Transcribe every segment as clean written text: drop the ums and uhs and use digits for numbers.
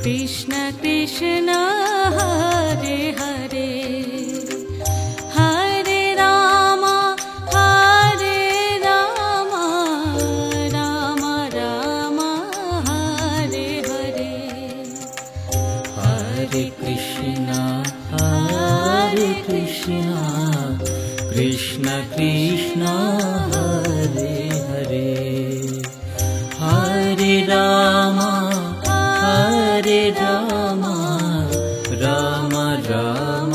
Krishna Krishna Hare Hare Hare Ram Ram Ram Hare Hare Hare Krishna Krishna Krishna Hare Hare Hare Ram Ram Ram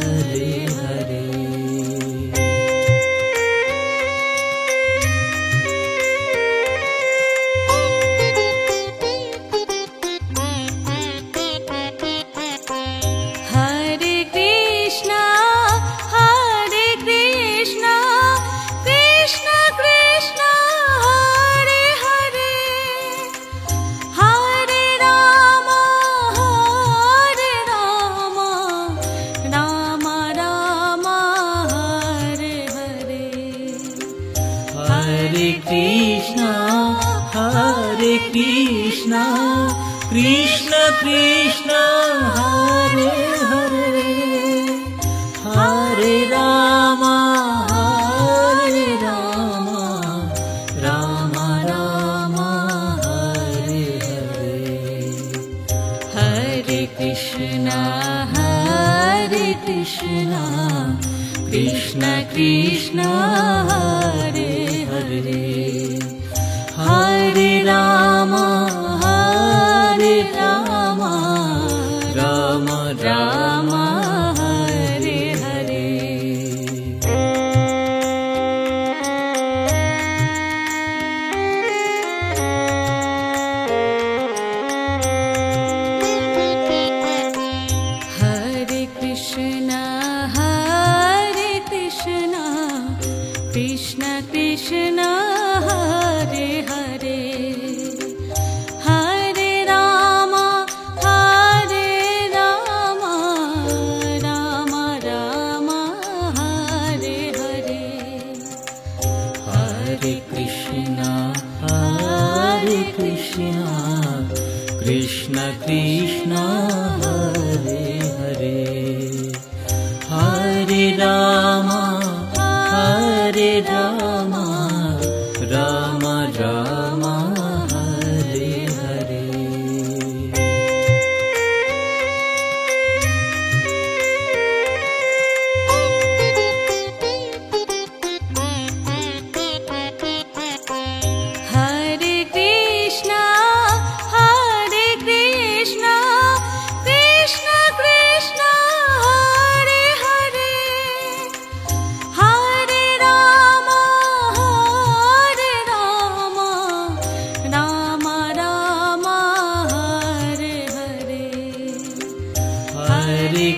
Hare Hare Hare Krishna Krishna Krishna Hare Hare Hare Ram Ram Ram Hare Hare Hare Krishna Krishna Krishna Hare Hare Hare Ram Ram Ram Hare Hare Hare Krishna Krishna Krishna Hare Hare Hare Ram Ram Ram Hare Hare Hare Krishna Krishna Krishna Hare Hare Hare Ram Ram Ram Hare Hare Hare Krishna Krishna Krishna Hare Hare Hare Ram Ram Ram Hare Hare Hare Krishna Krishna Krishna Hare Hare Hare Ram Ram Ram Hare Hare Hare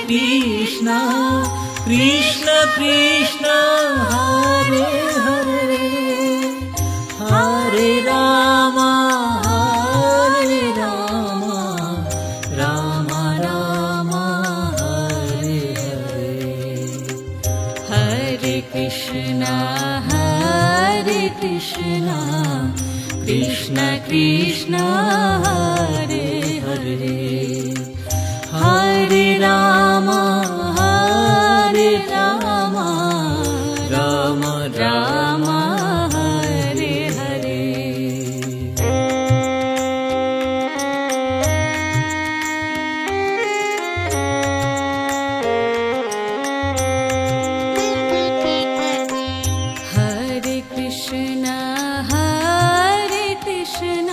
Krishna Krishna Krishna Hare Hare Hare Ram Ram Ram Hare Hare Hare Krishna Krishna Krishna Hare Hare Hare Ram Ram Ram Hare Hare Hare Krishna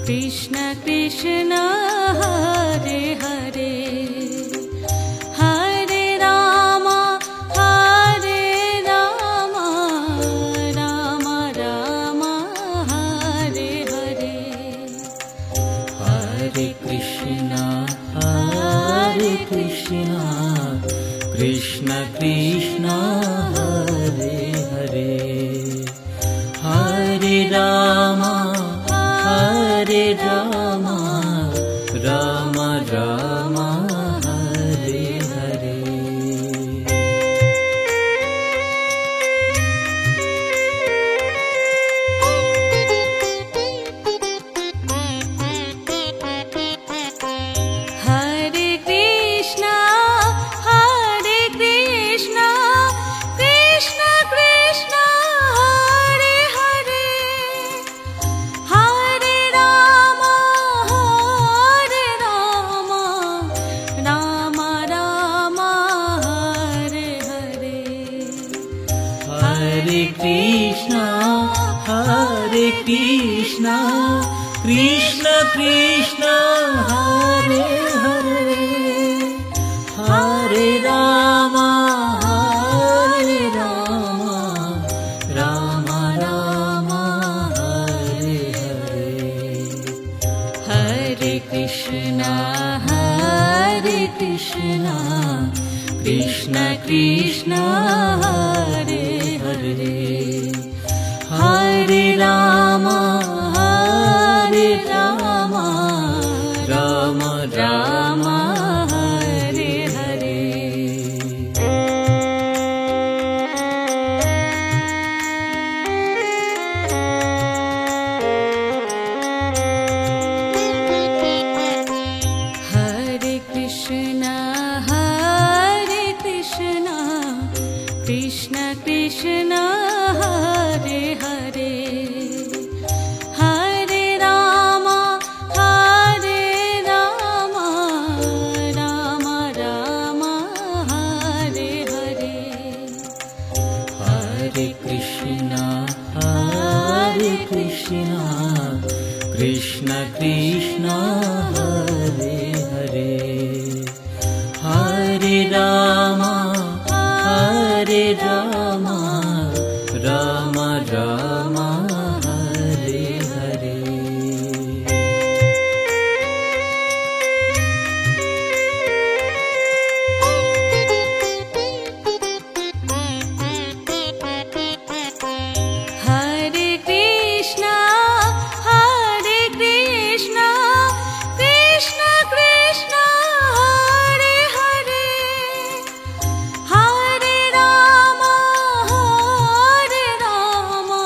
Krishna Krishna Hare Hare Hare Ram Ram Ram Hare Hare Hare Krishna Krishna Krishna Hare Hare Hare Ram Ram Ram Hare Hare Hare Krishna, Krishna Krishna, Hare Hare, Hare Rama, Hare Rama, Rama Rama, Hare Hare. Hare Krishna, Krishna Krishna, Hare Hare, Hare Rama, Hare Rama, Rama Rama, Hare Hare. Hare Krishna, Krishna Krishna, Hare Hare, Hare Rama, Hare Rama, Rama Rama, Hare Hare. Hare Krishna, Krishna Krishna, Hare Hare, Hare Rama, Hare Rama, Rama Rama, Hare Hare. Hare Krishna, Krishna Krishna, Hare Hare, Hare Rama, Hare Rama,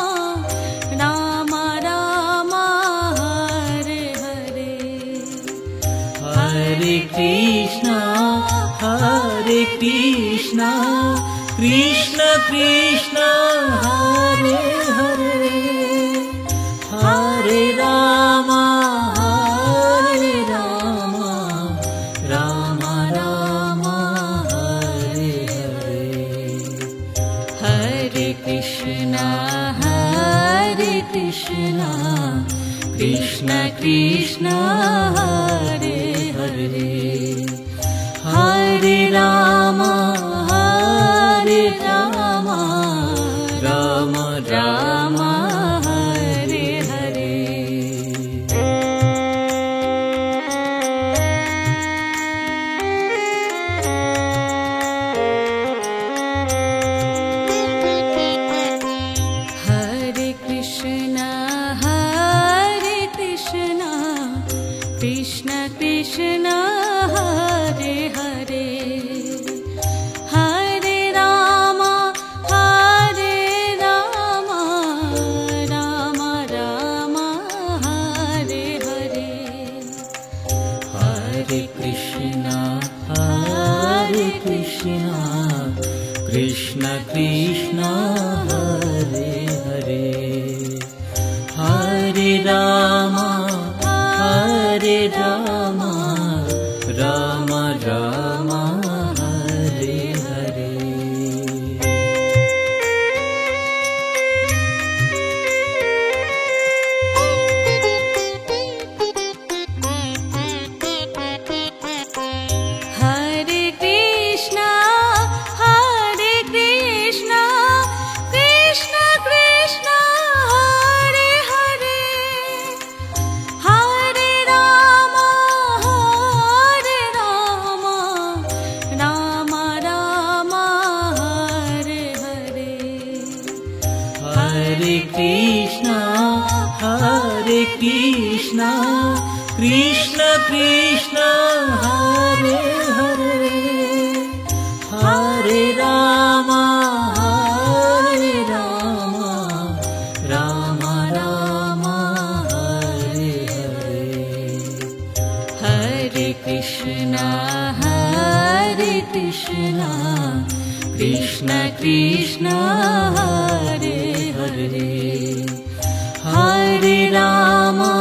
Rama Rama, Hare Hare. Hare Krishna, Krishna Krishna, Hare Hare, Hare Rama, Hare Rama, Rama Rama, Hare Hare. Hare Krishna, Krishna Krishna, Hare Hare, Hare Rama, Hare Rama, Rama Rama, Hare Hare. Hare Krishna, Krishna Krishna, Hare Hare, Hare Rama, Hare Rama, Rama Rama, Hare Hare. Hare Krishna, Krishna Krishna, Hare Hare, Hare Rama, Hare Rama, Rama Rama, Hare Hare. Hare Krishna, Krishna Krishna, Hare Hare, Hare Rama, Hare Rama, Rama Rama, Hare Hare. Hare Krishna, Krishna Krishna, Hare Hare, Hare Rama, Hare Rama, Rama Rama, Hare Hare. Hare Krishna, Krishna Krishna, Hare Hare, Hare Rama,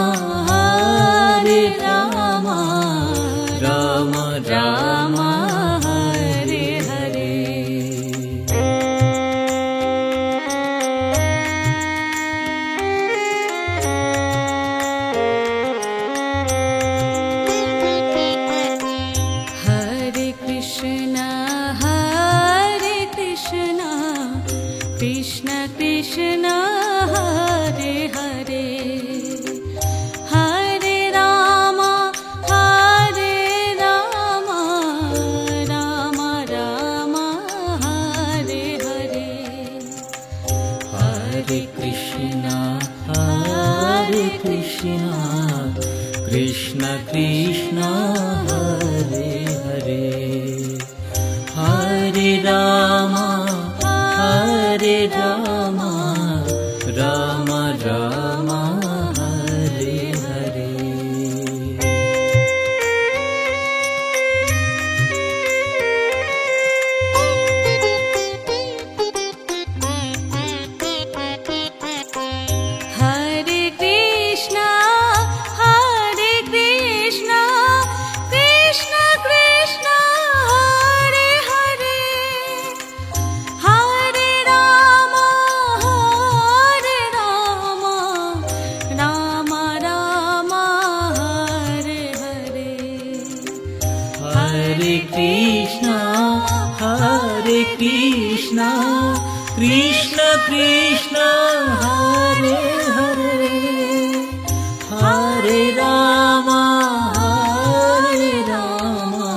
Hare Rama, Rama Rama, Hare Hare. Hare Krishna, Krishna Krishna, Hare Hare, Hare Rama, Hare Rama, Rama Rama, Hare Hare. Hare Krishna, Hare Krishna, Krishna Krishna, Hare Hare, Hare Rama, Hare Rama, Rama Rama, Hare Hare. Hare Krishna, Hare Krishna, Krishna Krishna, Hare Hare, Hare Rama, Hare Rama,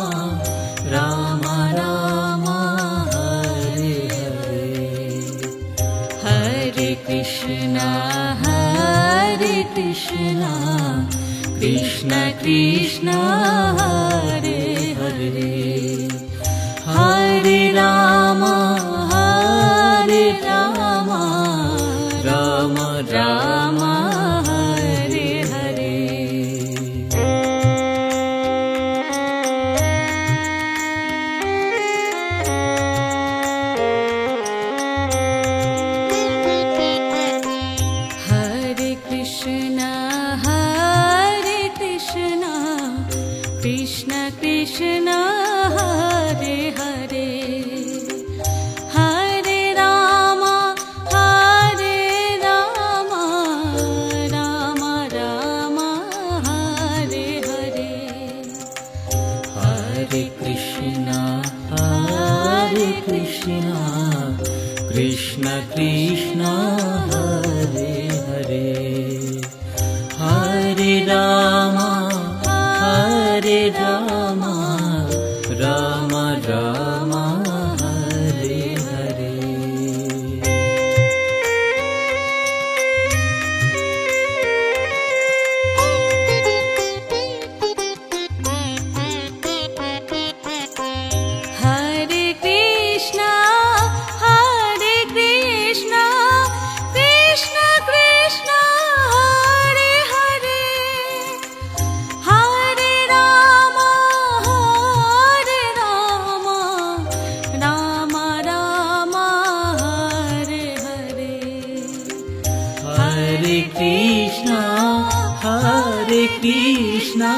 Rama Rama, Hare Hare. Hare Krishna, Hare Krishna, Krishna Krishna, Hare Hare, Hare Rama, Hare Rama, Rama Rama, Hare Hare. Hare Krishna, Hare Krishna, Krishna Krishna, Hare Hare, Hare Rama, Hare Rama, Rama Rama, Hare Hare. Hare Krishna, Hare Krishna, Krishna Krishna, Hare Hare, Hare Rama, Hare Rama, Rama Rama, Hare Hare. Hare Krishna, Hare Krishna, Krishna Krishna, Hare Hare, Hare Rama, Hare Rama, Rama Rama, Hare Hare. Hare Krishna, Hare Krishna,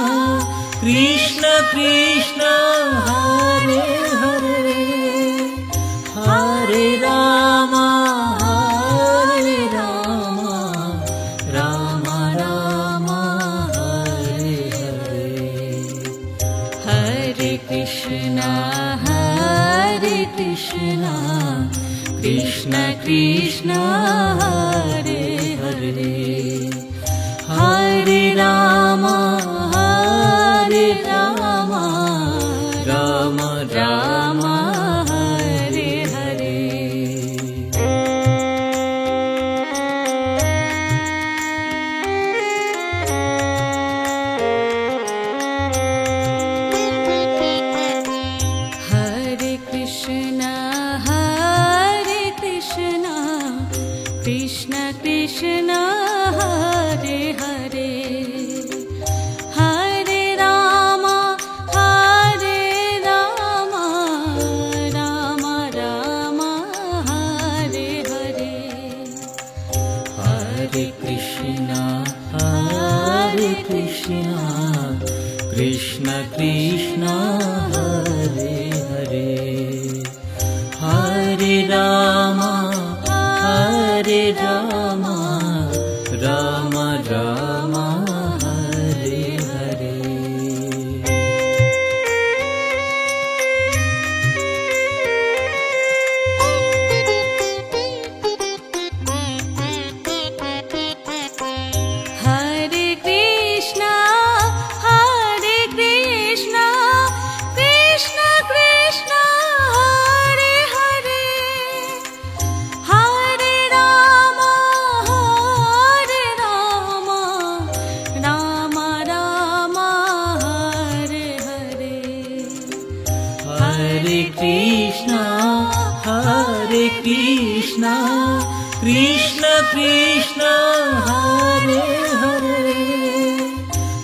Krishna Krishna, Hare Hare, Hare Rama, Hare Rama, Rama Rama, Hare Hare. Hare Krishna, Hare Krishna, Krishna Krishna, Hare Hare, Hare Rama, Hare Rama, Rama Rama, Hare Hare. Hare Krishna, Hare Krishna, Krishna Krishna, Hare Hare, Hare Rama, Hare Rama, Rama Rama, Hare Hare. Hare Krishna, Hare Krishna, Krishna Krishna, Hare Hare, Hare Rama, Hare Rama, Rama Rama, Hare Hare. Hare Krishna, Hare Krishna, Krishna Krishna, Hare Hare, Hare Rama, Krishna Krishna Krishna Hare Hare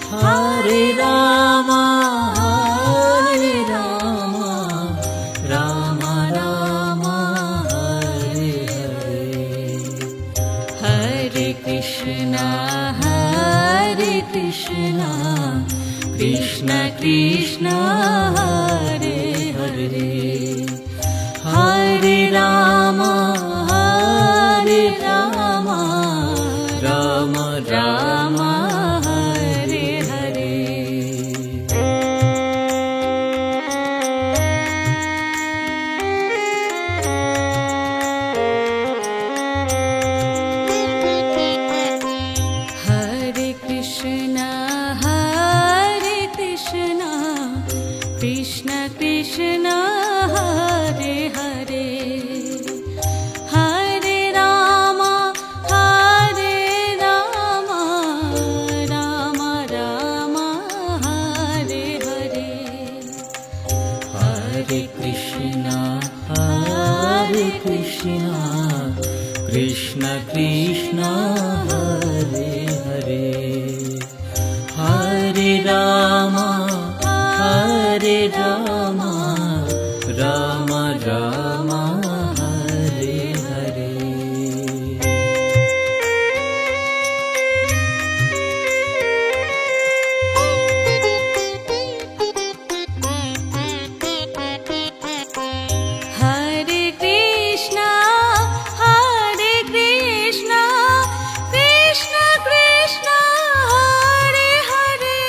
Hare Rama Hare Rama Rama Rama Hare Hare Hare Krishna Krishna Krishna Hare Hare Hare Rama Rama Rama Hare Hare Hare Krishna Krishna Krishna Hare Hare Hare Rama Rama Rama Hare Hare Hare Krishna Krishna Krishna Hare Hare Hare Rama Rama Rama Hare Hare Hare Krishna Krishna Krishna Hare Hare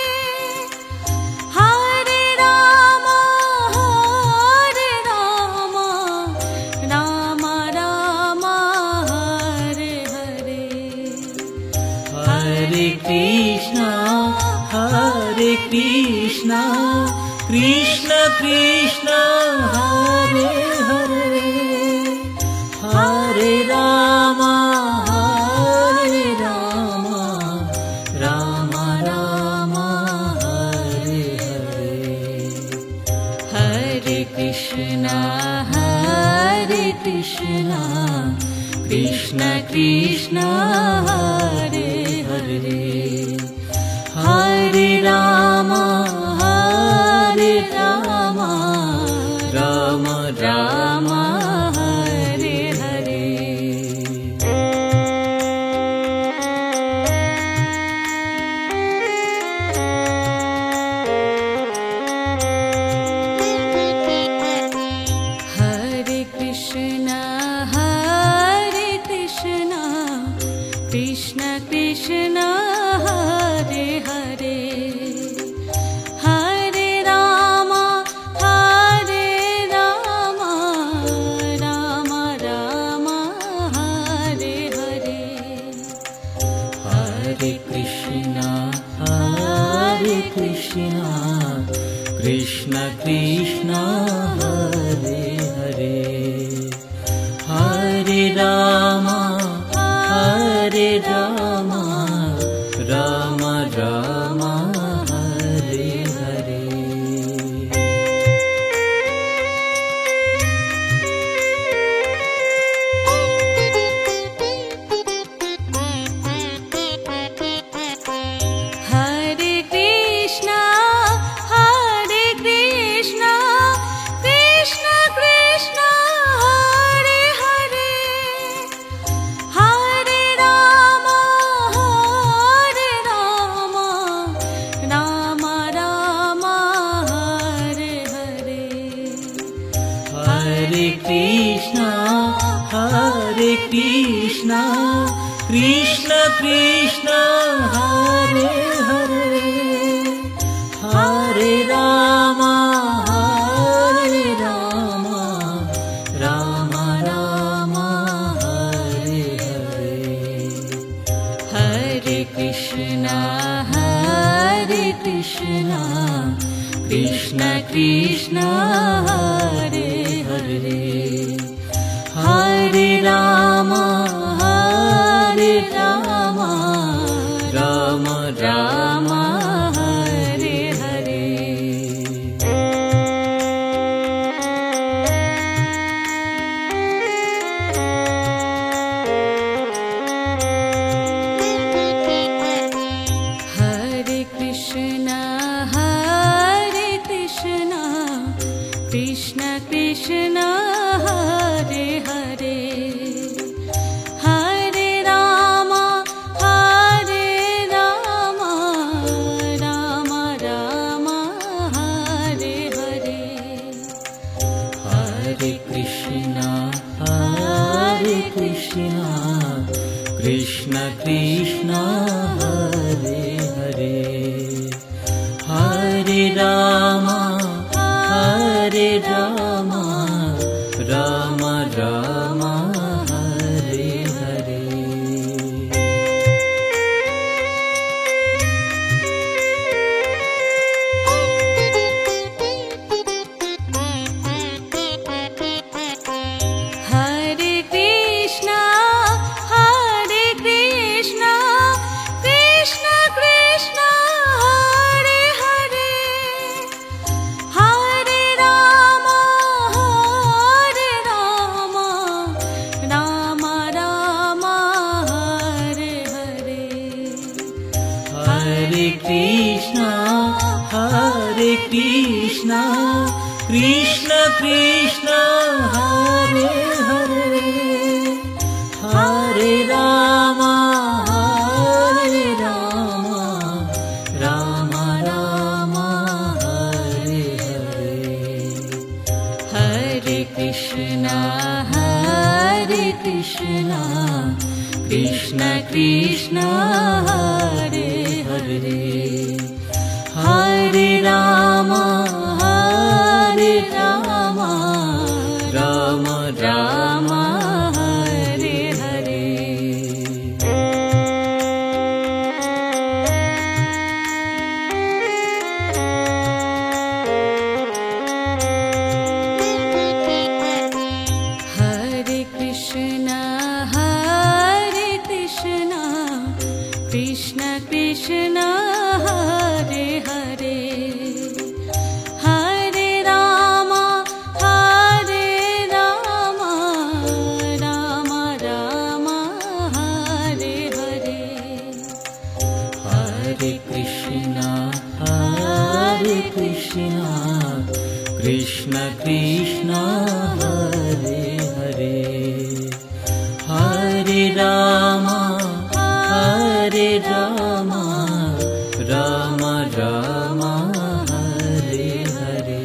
Hare Rama Rama Rama Hare Hare Hare Krishna Krishna Krishna Hare Hare Hare Rama Rama Rama Hare Hare Hare Krishna Krishna Krishna Hare Hare Hare Rama Rama Rama Hare Hare Hare Krishna Krishna Krishna Hare Hare Hare Rama Rama Rama Hare Hare Hare Krishna Krishna Krishna Hare Hare Hare Rama Rama Rama Hare Hare Hare Krishna Krishna Krishna Hare Hare Hare Rama Rama Rama Hare Hare Hare Krishna Krishna Krishna Hare Hare Hare Rama Rama Rama Hare Hare Hare Krishna Krishna Krishna Hare Hare Hare Rama Rama Rama Hare Hare Hare Krishna, Krishna Krishna, Hare Hare, Hare Rama, Rama Rama, Hare Hare. Hare Krishna, Krishna Krishna, Hare Hare, Hare Rama, Rama Rama, Hare Hare. Hare Krishna, Krishna Krishna, Hare Hare, Hare Rama, Rama Rama, Hare Hare. Hare Krishna, Krishna Krishna, Hare Hare, Hare Rama, Rama Rama, Hare Hare.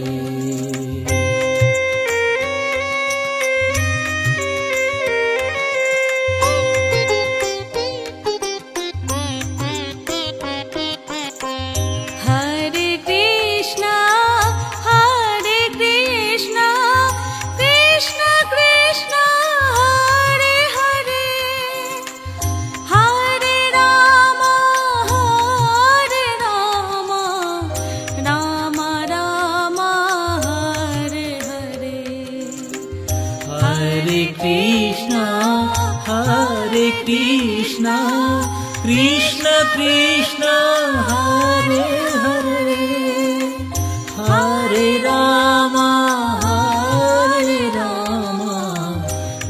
Hare Krishna, Krishna Krishna, Hare Hare, Hare Rama, Rama Rama, Hare Hare. Hare Krishna, Krishna Krishna, Hare Hare, Hare Rama,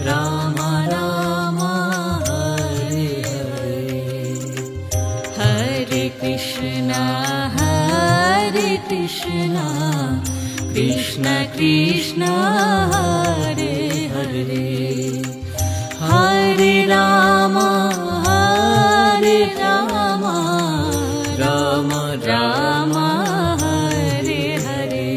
Rama Rama, Hare Hare. Hare Krishna, Krishna Krishna, Hare Hare, Hare Rama, Rama Rama, Hare Hare.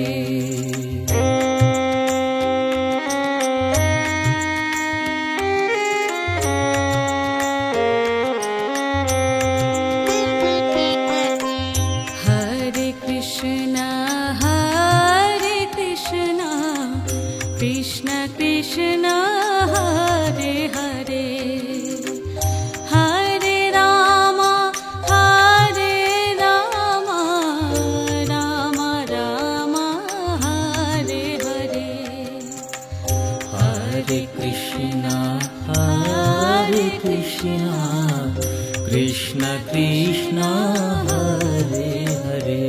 Hare Krishna, Krishna Krishna, Hare Hare, Hare Rama, Rama Rama, Hare Hare. Hare Krishna, Krishna Krishna, Hare Hare,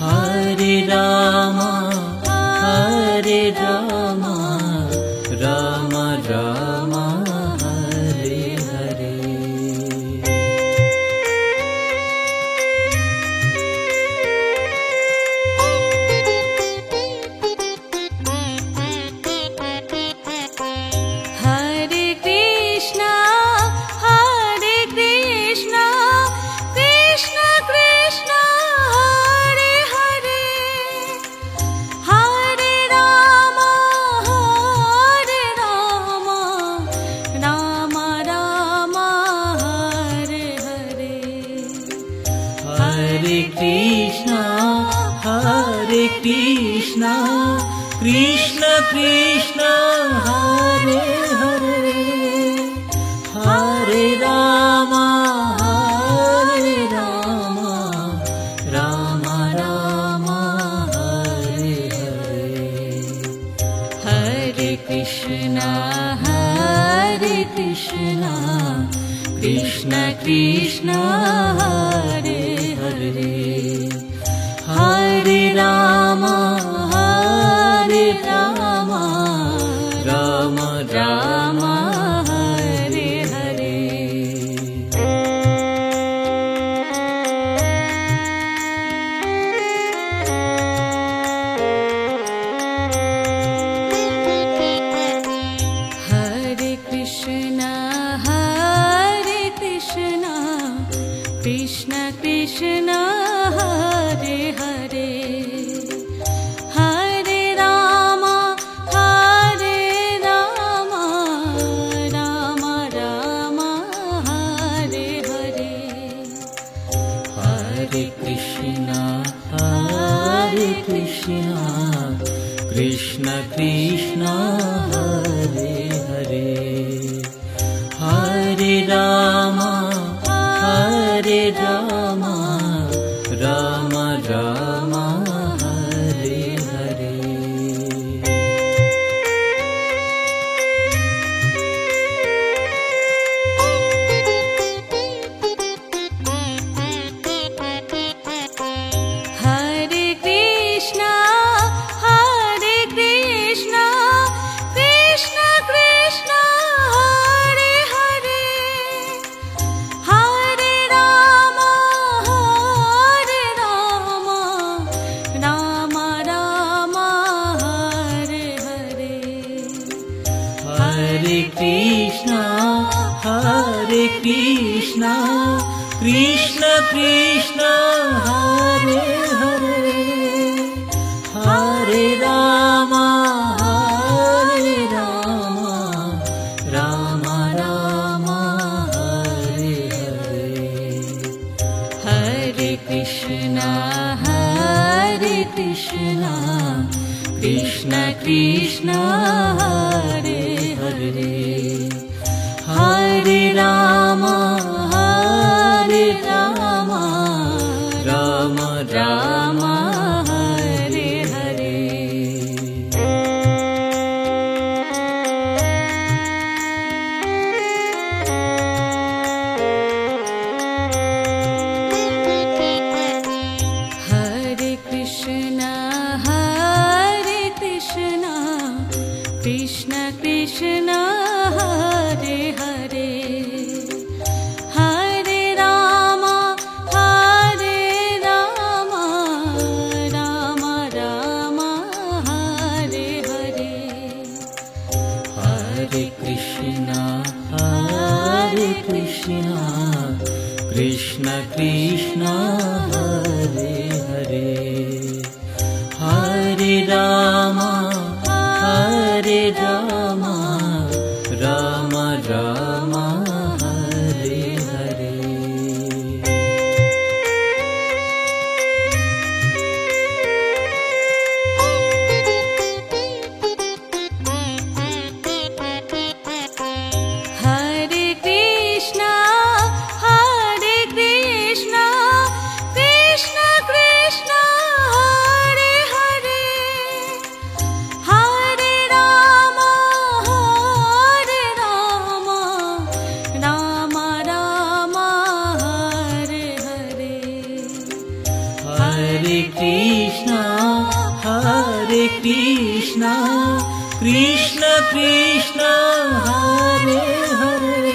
Hare Rama, Rama Rama, Hare Hare. Hare Krishna, Krishna Krishna, Hare Hare, Hare Rama, Rama Rama, Hare Hare. Hare Krishna, Krishna Krishna, Hare Hare, Hare Rama, Rama Rama, Hare Hare. Hare Krishna, Krishna Krishna, Hare Hare, Hare Rama, Rama Rama, Hare Hare. Krishna Krishna Hare Hare Hare Ram Ram Ram Hare Hare Hare Krishna Krishna Krishna Hare Hare Hare Ram Ram Ram Hare Hare Hare Krishna Krishna Krishna Hare Hare Hare Ram Ram Ram Hare Hare Hare Krishna Krishna Krishna Hare Hare Hare Ram Ram Ram Hare Hare Hare Krishna Krishna Krishna Hare Hare Hare Ram Ram Ram Hare Hare Hare Krishna Krishna Krishna Hare Hare Hare Ram Ram Ram Hare Hare Hare Krishna Krishna Krishna Hare Hare Hare Ram Ram Ram Hare Hare Hare Krishna Krishna Krishna Hare Hare Hare Ram Ram Ram Hare Hare Hare Krishna Krishna Krishna Hare Hare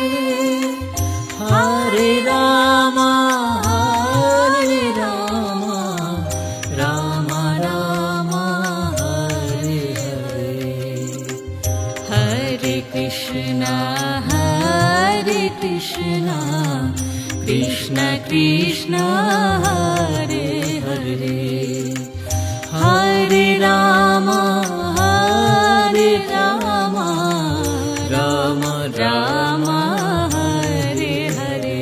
Hare Ram Ram Ram Hare Hare Hare Krishna Krishna Krishna Hare Hare Hare Ram Ram Ram Hare Hare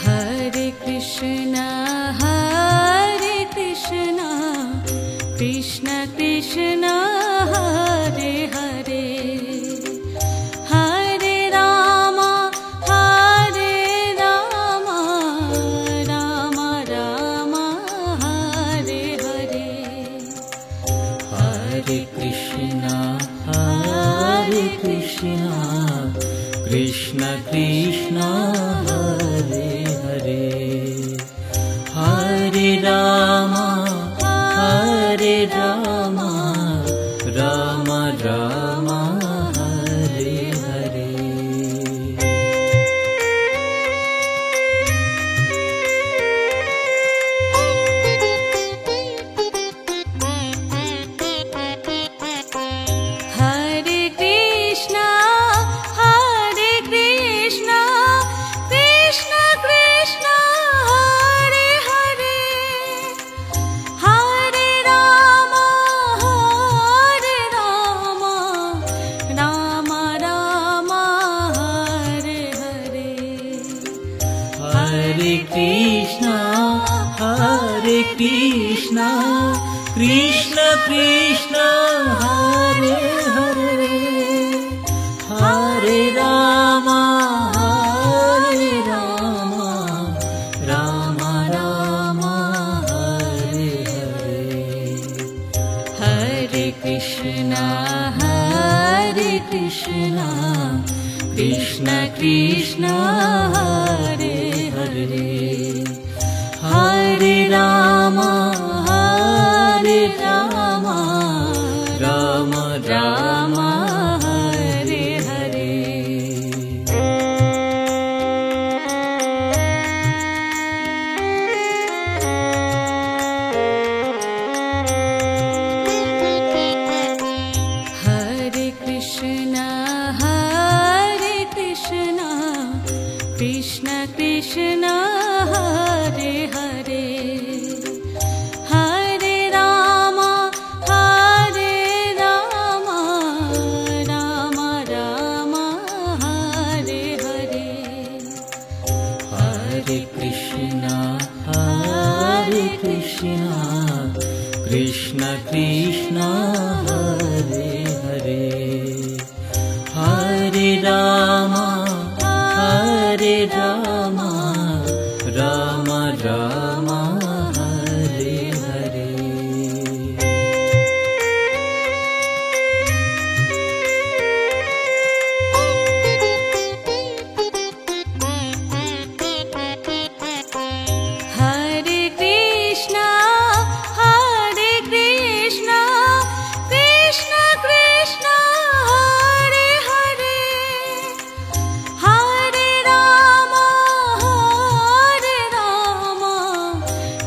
Hare Krishna Krishna Krishna Hare Hare Hare Ram Ram Ram Hare Hare Hare Krishna Krishna Krishna Hare Hare Hare Ram Ram Ram Hare Hare Krishna Krishna Krishna Hare Hare Hare Rama Hare Rama Rama Rama Hare Hare Hare Krishna Krishna Krishna Hare Hare Hare Rama Rama Rama Hare Hare Hare Krishna Krishna Krishna Hare Hare Hare Rama Rama Rama Hare Hare Hare Krishna Krishna Krishna Hare Hare Hare Rama Rama Rama Hare Hare Hare Krishna Krishna Krishna Hare Hare Hare Rama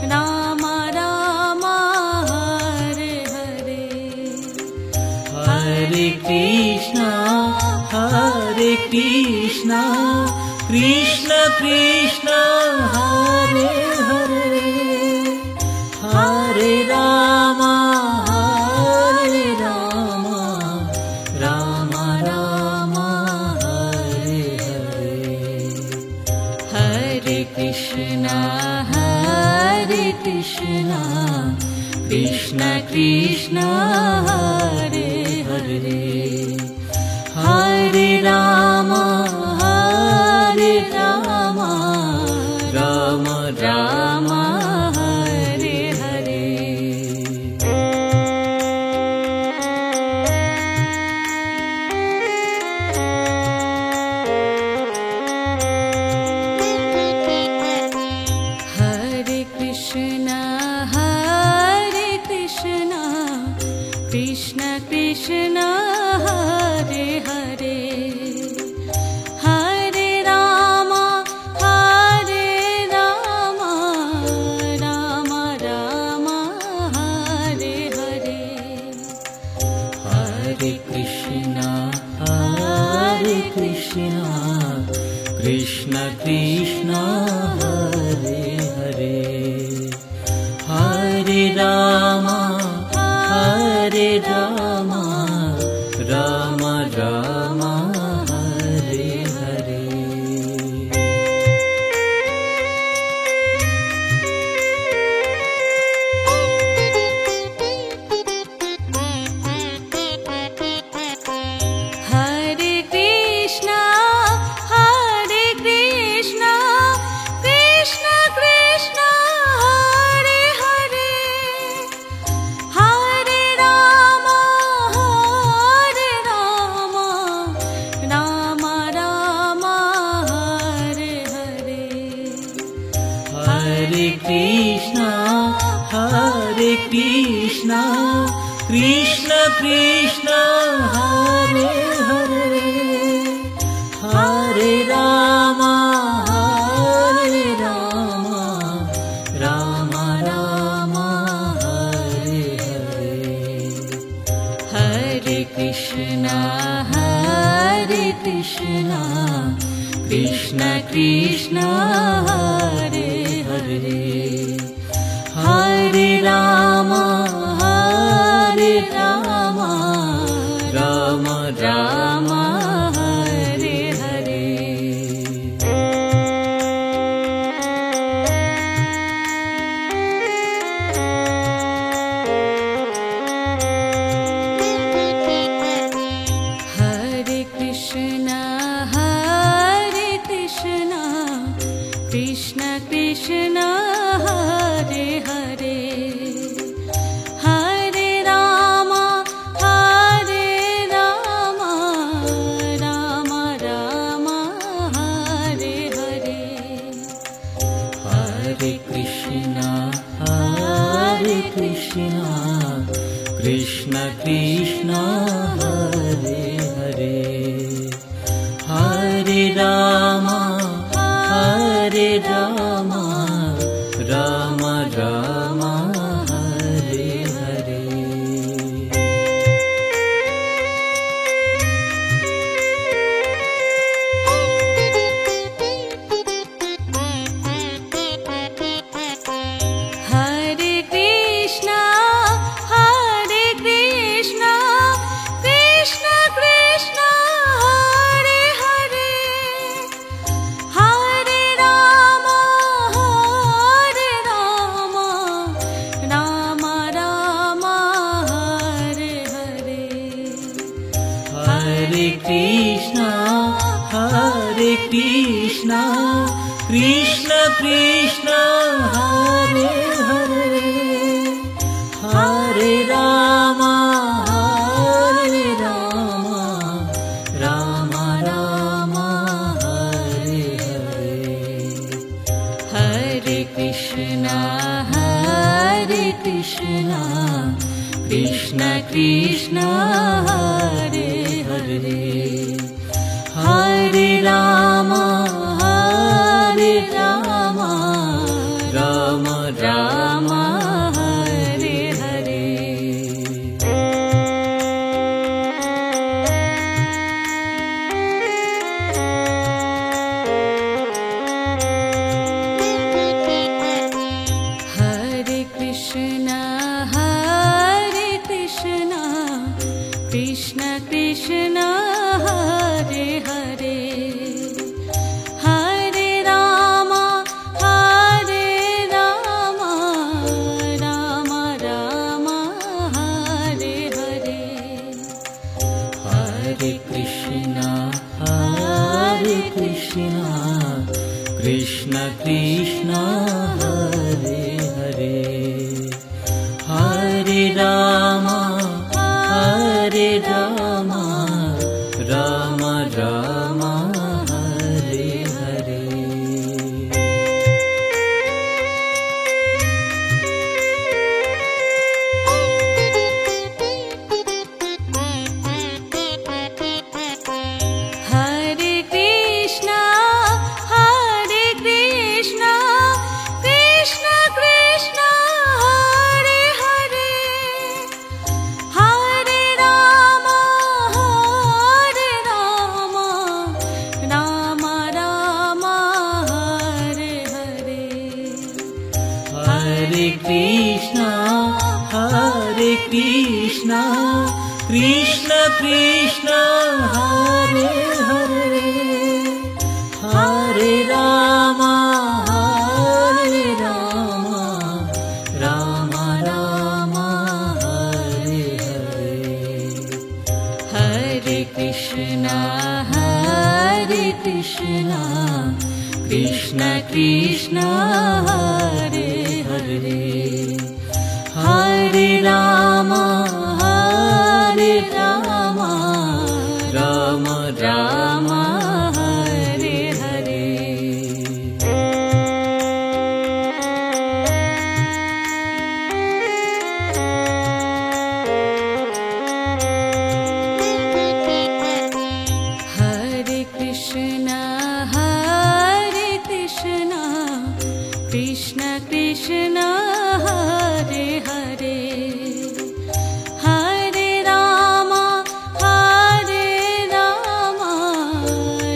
Rama Rama Hare Hare Hare Krishna Krishna Krishna Hare Hare Hare Rama Rama Rama Hare Hare Hare Krishna Krishna Krishna Hare Hare Hare Rama Rama Rama Hare Hare Hare Krishna Krishna Krishna Hare Hare Hare Rama Rama Rama Hare Hare Hare Krishna Krishna Krishna Hare Hare Hare Rama Rama Rama Hare Hare Hare Krishna Krishna Krishna Hare Hare Hare Rama Rama Rama Hare Hare Hare Krishna Krishna Krishna Hare Hare Hare Rama Rama Rama Hare Hare Hare Krishna Krishna Krishna Hare Hare Hare Rama Rama Rama Hare Hare Krishna, Krishna Krishna, Hare Hare, Hare Rama, Hare Rama, Rama Rama, Hare Hare. Hare Krishna, Hare Krishna, Krishna Krishna, Hare Hare, Hare Rama, Hare Rama, Rama Rama, Hare Hare. Hare Krishna, Hare Krishna, Krishna Krishna, Hare Hare, Hare Rama, Hare Rama, Rama Rama, Hare Hare. Hare Krishna, Hare Krishna, Krishna Krishna, Hare Hare, Hare Rama, Hare Rama, Rama Rama, Hare Hare. Hare Krishna, Hare Krishna, Krishna Krishna, Hare Hare, Hare Rama, Hare Rama, Rama Rama, Hare Hare. Hare Krishna, Hare Krishna, Krishna Krishna, Hare Hare, Hare Rama, Hare Rama, Rama Rama, Hare Hare. Hare Krishna, Hare Krishna, Krishna Krishna, Hare Hare, Hare Rama, Hare Rama, Rama Rama, Hare Hare. Hare Krishna, Hare Krishna, Krishna Krishna, Hare Hare, Hare Rama, Hare Rama, Rama Rama, Hare Hare. Hare Krishna, Hare Krishna, Krishna Krishna, Hare Hare, Hare Rama, Hare Rama, Rama Rama, Hare Hare. Hare Krishna, Hare Krishna, Krishna Krishna, Hare Hare, Hare Rama, Hare Rama,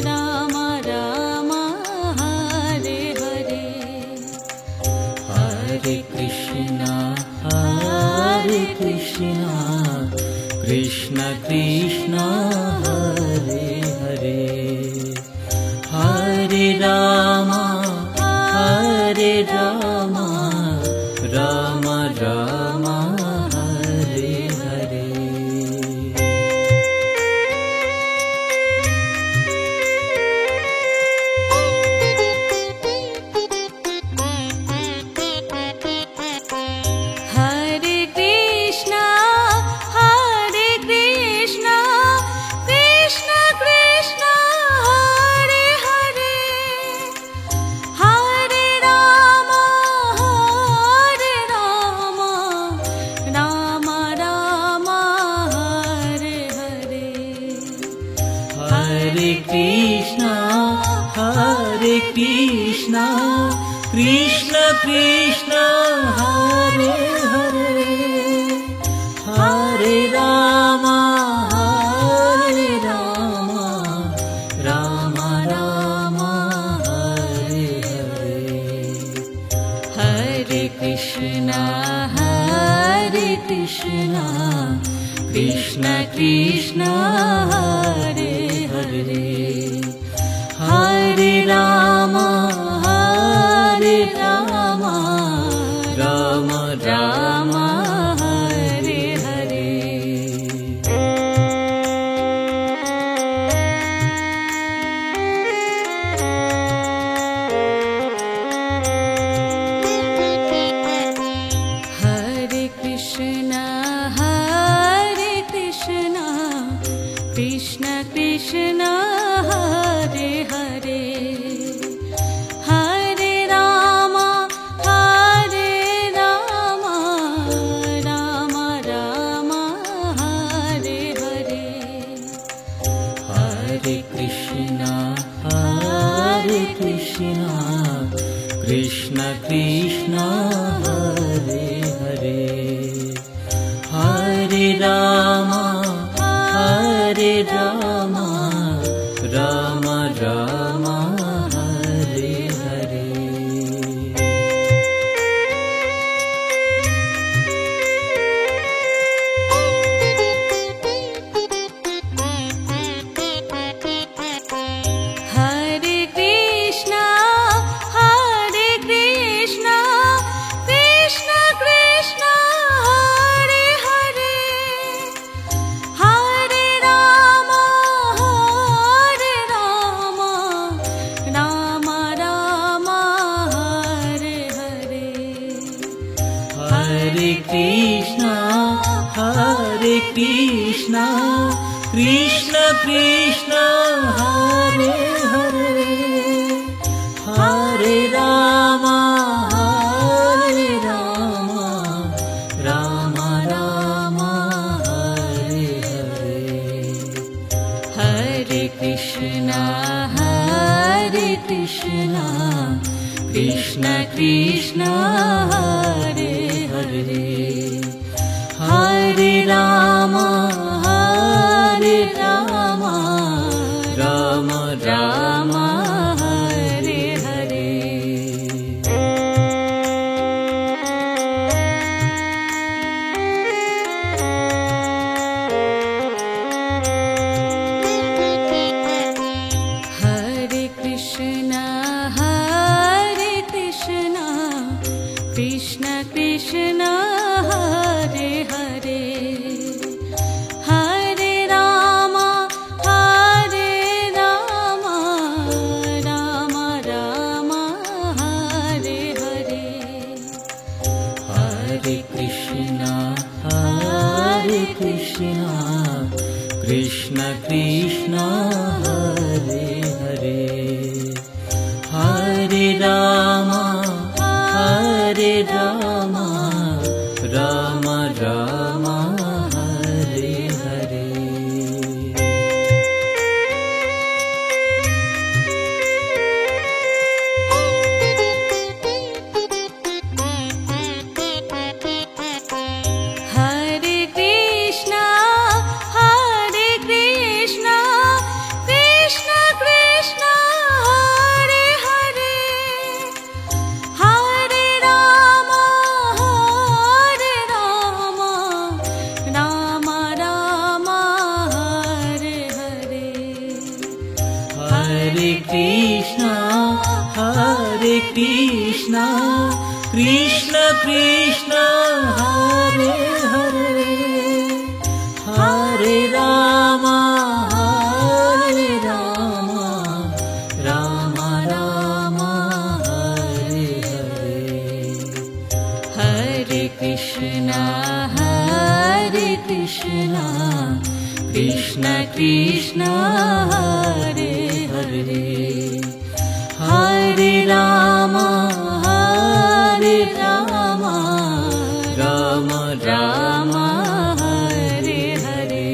Rama Rama, Hare Hare. Hare Krishna, Hare Krishna, Krishna Krishna, Hare Hare, Hare Rama, Hare Rama, Rama Rama, Hare Hare. Hare Krishna, Hare Krishna, Krishna Krishna, Hare Hare, Hare Rama, Hare Rama, Hare Krishna, Krishna Krishna, Hare Hare, Hare Rama, Rama Rama, Hare Hare. Hare Krishna, Krishna Krishna, Hare Hare, Hare Rama, Rama Rama, Hare Hare. Hare Krishna, Krishna Krishna, Hare Hare, Hare Rama, Rama Rama, Hare Hare. Hare Krishna, Krishna Krishna, Hare Hare, Hare Rama, Rama Rama, Hare Hare. Hare Krishna, Krishna Krishna, Hare Hare, Hare Rama, Rama Rama, Hare Hare. Hare Krishna, Krishna Krishna, Hare Hare, Hare Rama, Rama Rama, Hare Hare. Hare Krishna, Krishna Krishna, Hare Hare, Hare Rama, Rama Rama, Hare Hare. Hare Krishna, Krishna Krishna, Hare Hare, Hare Rama, Rama Rama, Hare Hare. Hare Krishna, Krishna Krishna, Hare Hare, Hare Rama, Rama Rama, Hare Hare. Hare Krishna, Krishna Krishna, Hare Hare, Hare Rama, Rama Rama, Hare Hare. Hare Krishna, Krishna Krishna, Hare Hare, Hare Rama, Rama Rama, Hare Hare. Hare Krishna, Krishna Krishna, Hare Hare, Hare Rama, Rama Rama, Hare Hare.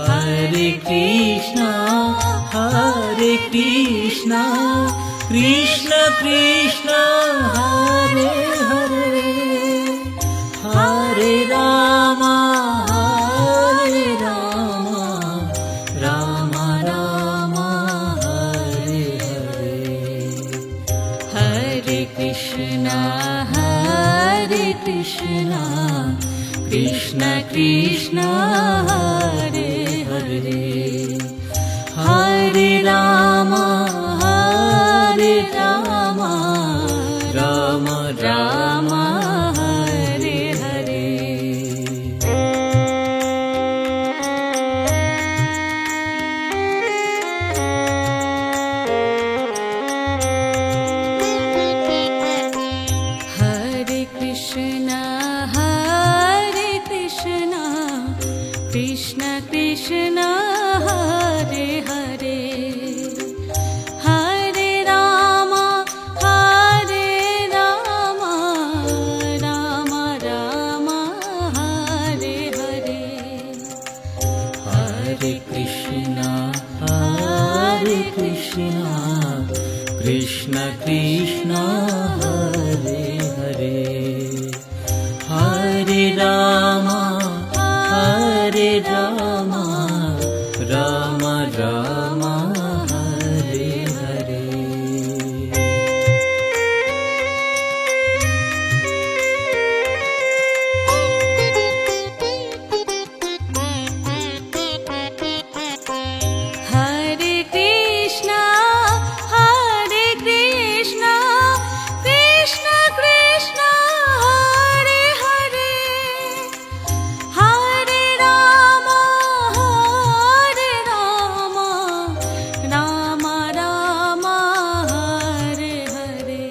Hare Krishna, Krishna Krishna, Hare Hare, Hare Rama, Rama Rama, Hare Hare. Hare Krishna, Krishna Krishna, Hare Hare, Hare Rama, Rama Rama, Hare Hare. Hare Krishna, Krishna Krishna, Hare Hare, Hare Rama, Rama Rama, Hare Hare. Hare Krishna, Krishna Krishna, Hare Hare, Hare Rama, Rama Rama, Hare Hare. Hare Krishna, Krishna Krishna, Hare Hare, Hare Rama, Rama Rama, Hare Hare.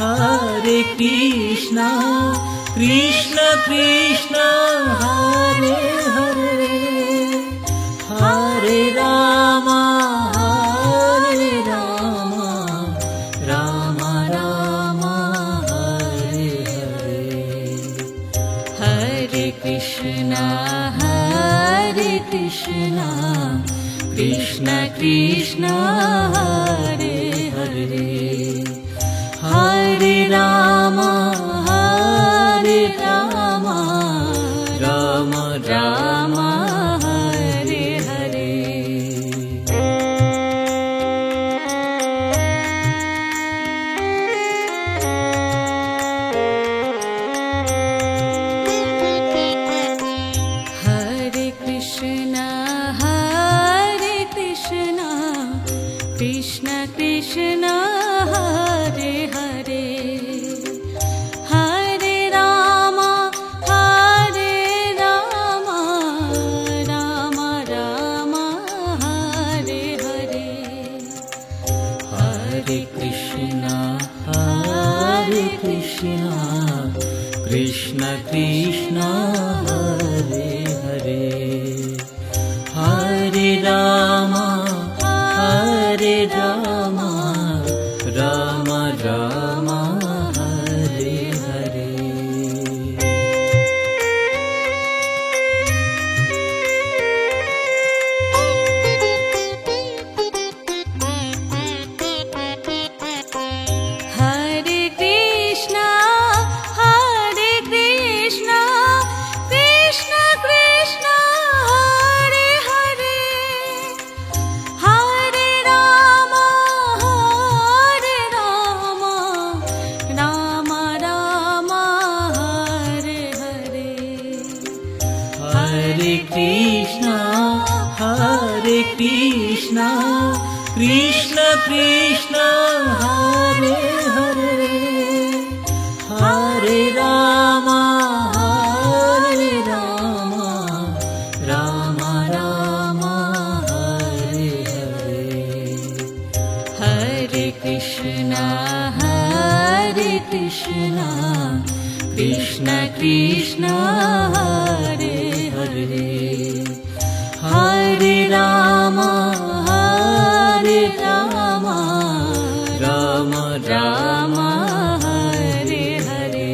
Hare Krishna, Krishna Krishna, Hare Hare, Hare Rama, Rama Rama, Hare Hare. Hare Krishna, Krishna Krishna, Hare Hare, Hare Rama, Rama Rama, Hare Hare. Hare Krishna, Krishna Krishna, Hare Hare, Hare Rama, Rama Rama, Hare Hare. Hare Krishna, Krishna Krishna, Hare Hare, Hare Rama, Rama Rama, Hare Hare. Hare Krishna, Krishna Krishna, Hare Hare, Hare Rama, Rama Rama, Hare Hare. Hare Krishna, Krishna Krishna, Hare Hare, Hare Rama, Rama Rama, Hare Hare. Hare Krishna, Krishna Krishna, Hare Hare, Hare Rama, Rama Rama, Hare Hare.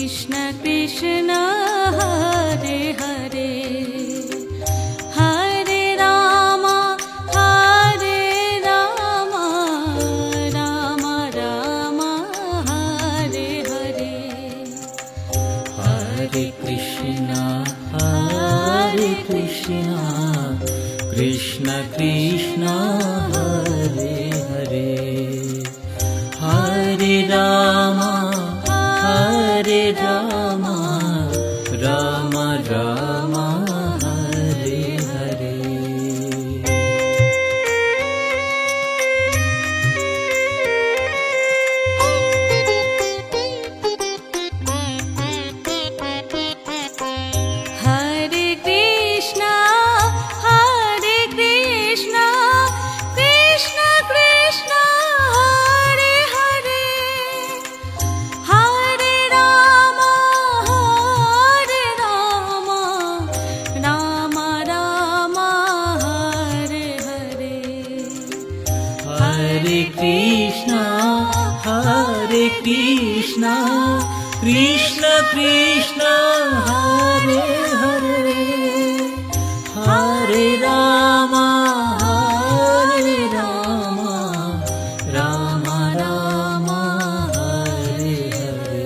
Krishna Krishna Hare Hare Hare Ram Ram Ram Hare Hare Hare Krishna Krishna Krishna Hare Hare Hare Ram Ram Ram Hare Hare Hare Krishna Krishna Krishna Hare Hare Hare Ram Ram Ram Hare Hare Hare Krishna Krishna Krishna Hare Hare Hare Ram Ram Ram Hare Hare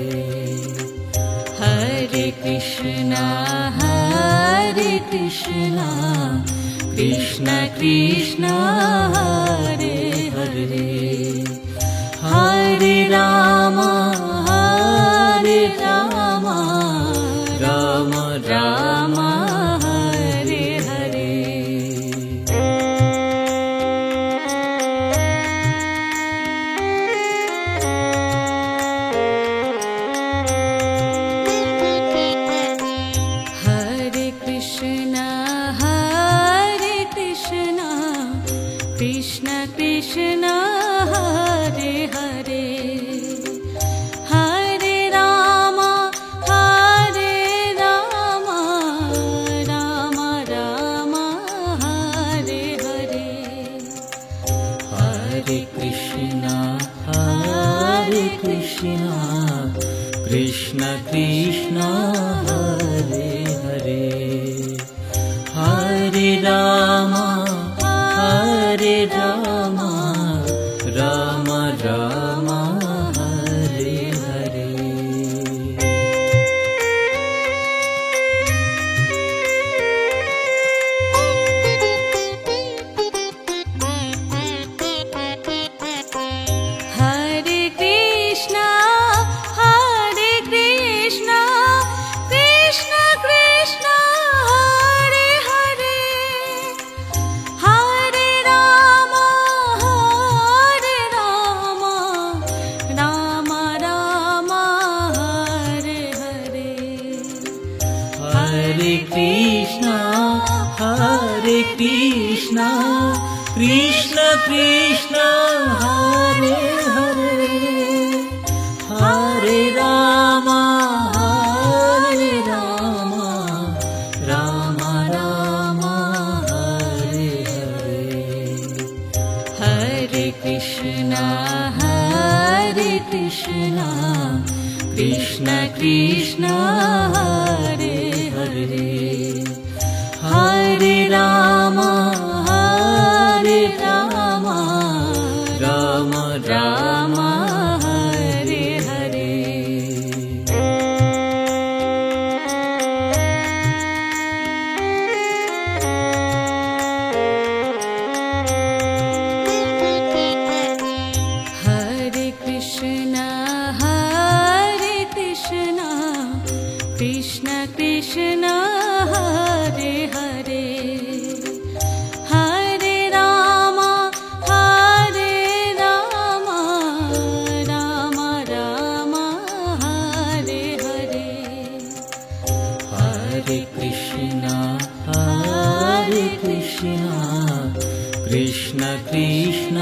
Hare Krishna Krishna Krishna Hare Hare Hare Ram Ram Ram Hare Hare Hare Krishna Krishna Krishna Hare Hare Hare Ram Ram Ram Hare Hare Hare Krishna Krishna Krishna Hare Hare Hare Ram Ram Ram Hare Hare Hare Krishna Krishna Krishna Hare Hare Hare Ram Ram Ram Hare Hare Hare Krishna Krishna Krishna Hare Hare Hare Ram Ram Ram Hare Hare Hare Krishna Krishna Krishna Hare Hare Hare Ram Ram Ram Hare Hare Hare Krishna Krishna Krishna Hare Hare Hare Ram Ram Ram Hare Hare Hare Krishna Krishna Krishna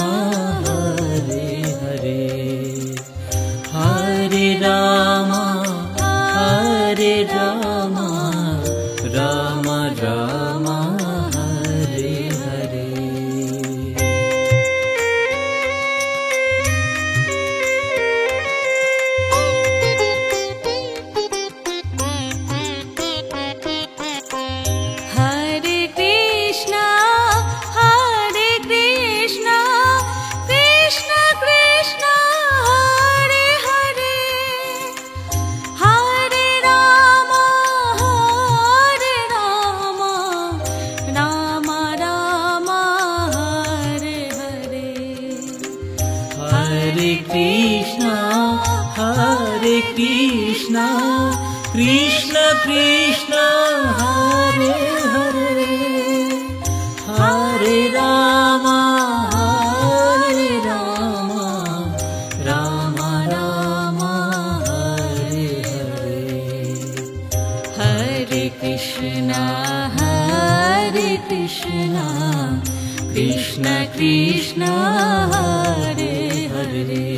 Hare Hare Hare Ram Ram Ram Hare Hare Hare Krishna, Krishna Krishna, Hare Hare, Hare Rama, Hare Rama, Rama Rama, Hare Hare. Hare Krishna, Krishna Krishna, Hare Hare.